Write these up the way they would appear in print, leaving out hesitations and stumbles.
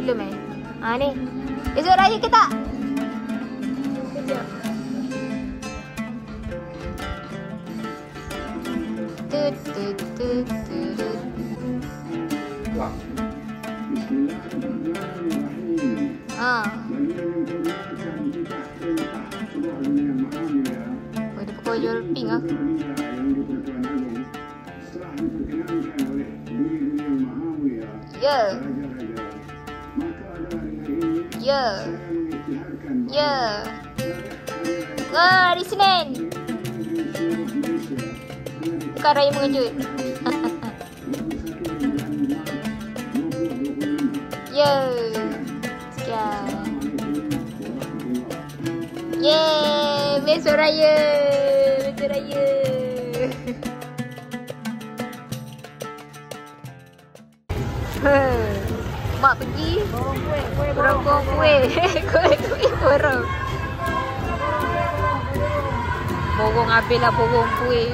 Belum ni. Esok raya ke tak? Kejap. Tut. Dia pakai baju pink ah. Ya. Hari Senin. Bukan raya mengejut. Ya. Sekian. Yeay, besok raya. Mak pergi borong kuih. Kuih borong. Borong habislah borong kuih.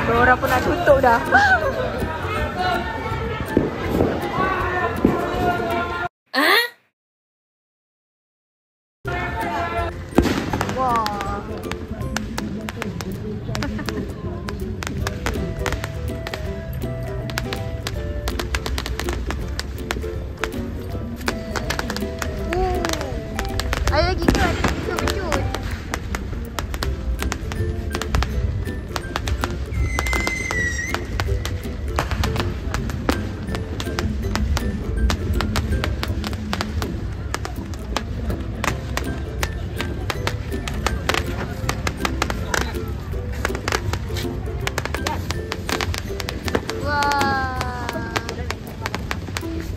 Orang pun nak tutup dah. Wah. Ada lagi ke? Pencut.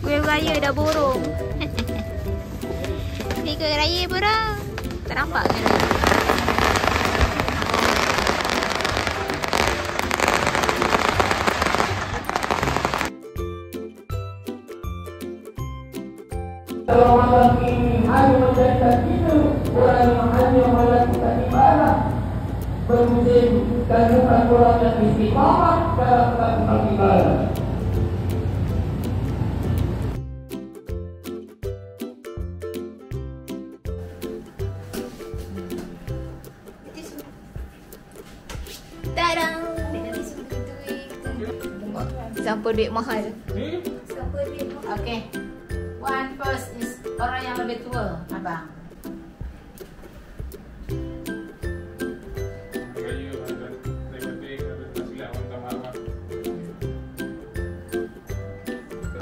Kuih raya dah borong. Ni kuih raya borong. Tak nampak kan? Ramadan ini hanya menjadikan kita orang yang hanya melakukan ibadah, bermusim dan bukan orang yang istiqamah dalam melakukan ibadah. Tadang! Sampai duit mahal. Sampai duit mahal. Okay. One first is orang yang lebih tua, abang.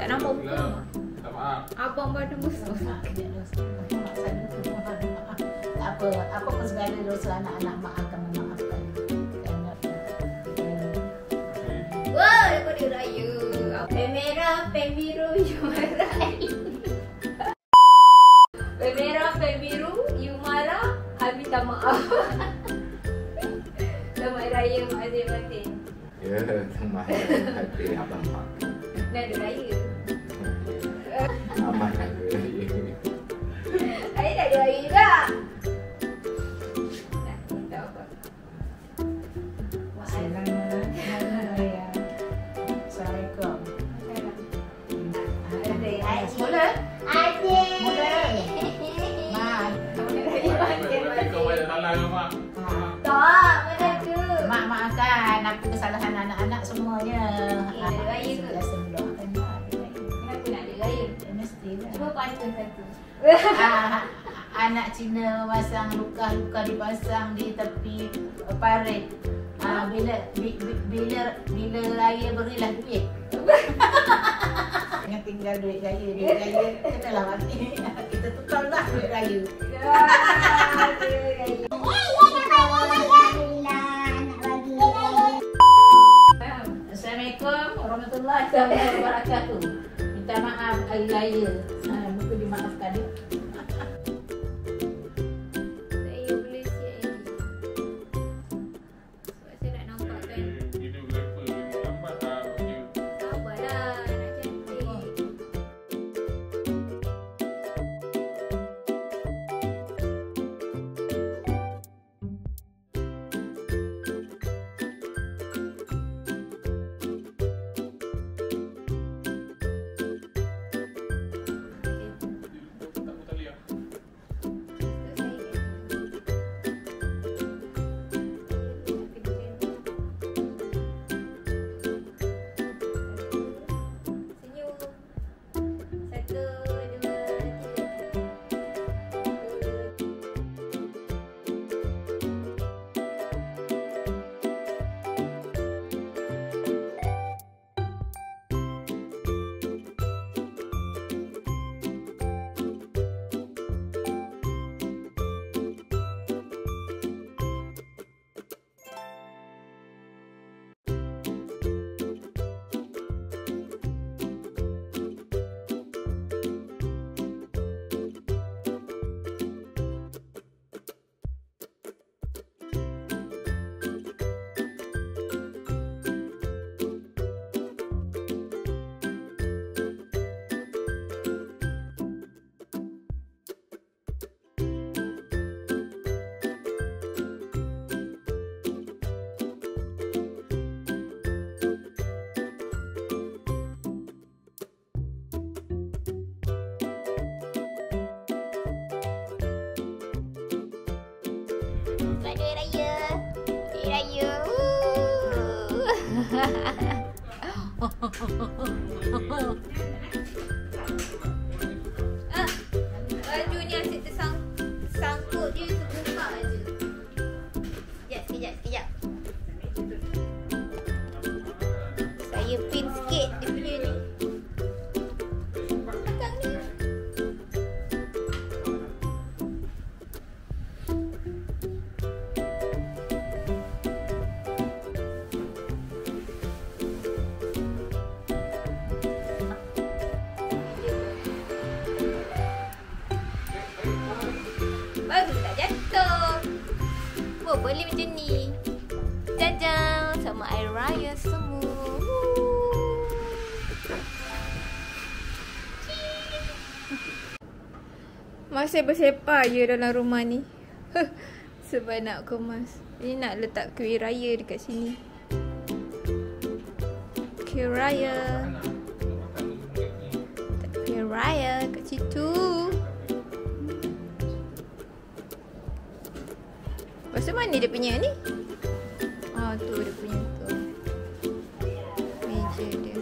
Tak nampak muka. Abang baru musuh. Tak apa pun segala dosa anak-anak mak akan memaafkan. Wah, lepas dia raya. Pen merah, pen biru, you marah. Pen merah, pen biru, you marah. Habis tak maaf. Selamat raya, Mak Azim Fatin. Ya, selamat raya abang mak. Dah ada raya. Abang ada raya. Saya dah ada raya juga. Nak minta apa? Assalamualaikum. Ada Mula? Adik. Mula. Mak. Tak, mana tu? Mak maafkan aku kesalahan anak-anak semuanya. Ada raya ke? Biasa mendoakan mak ada raya. Kenapa nak ada raya? Mestilah. Cuba pantun satu. Anak Cina memasang luka-luka dipasang di tepi parit. Bila raya berilah duit. Yang tinggal duit raya kenalah mati. Kita tukarlah duit raya. Assalamualaikum warahmatullahi wabarakatuh. Minta maaf hari raya. Mungkin dimaafkan ya. Saya boleh siap ini. Sebab saya nak nampak kan. Sabarlah, nak cantik. Selamat Hari Raya. Hari Raya. Baju ni asyik tersangkut je, terbuka je. Sekejap. Saya pin sikit dia punya ni. Belakang ni. Baru tak jatuh. Oh, boleh macam ni. Jajang sama air raya semua. Masih bersepah je dalam rumah ni. Sebab nak kemas. Ini nak letak kuih raya dekat sini. Kuih raya. Letak kuih raya kat situ. Lepas tu mana dia punya ni? Ah, tu dia punya tu. Meja dia.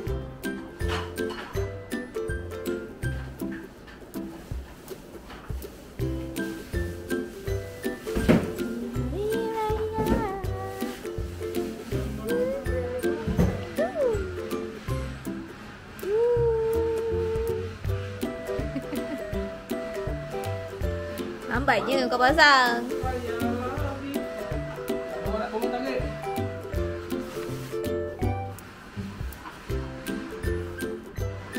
Lambatnya kau pasang.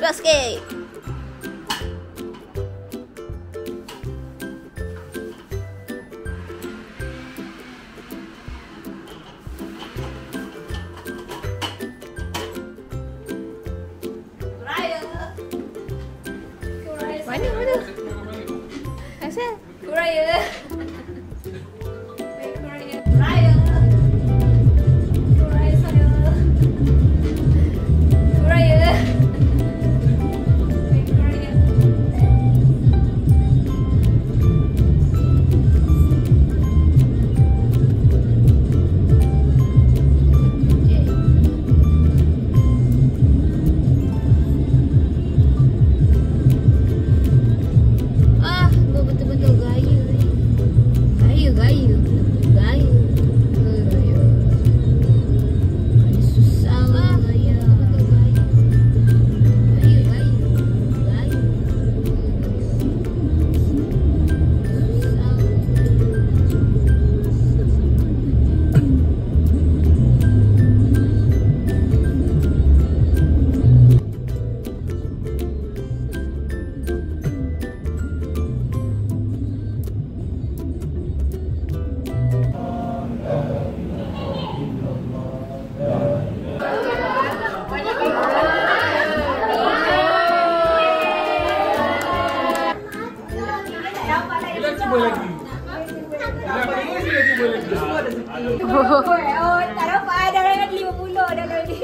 Terus sikit. Mana? Asal? Kuraya. Oh, tak dapat dalam 50 dalam ni.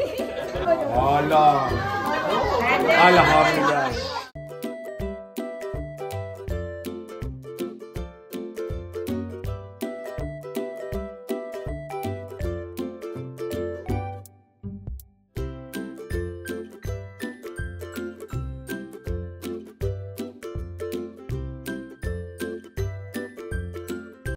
Alah. Alhamdulillah.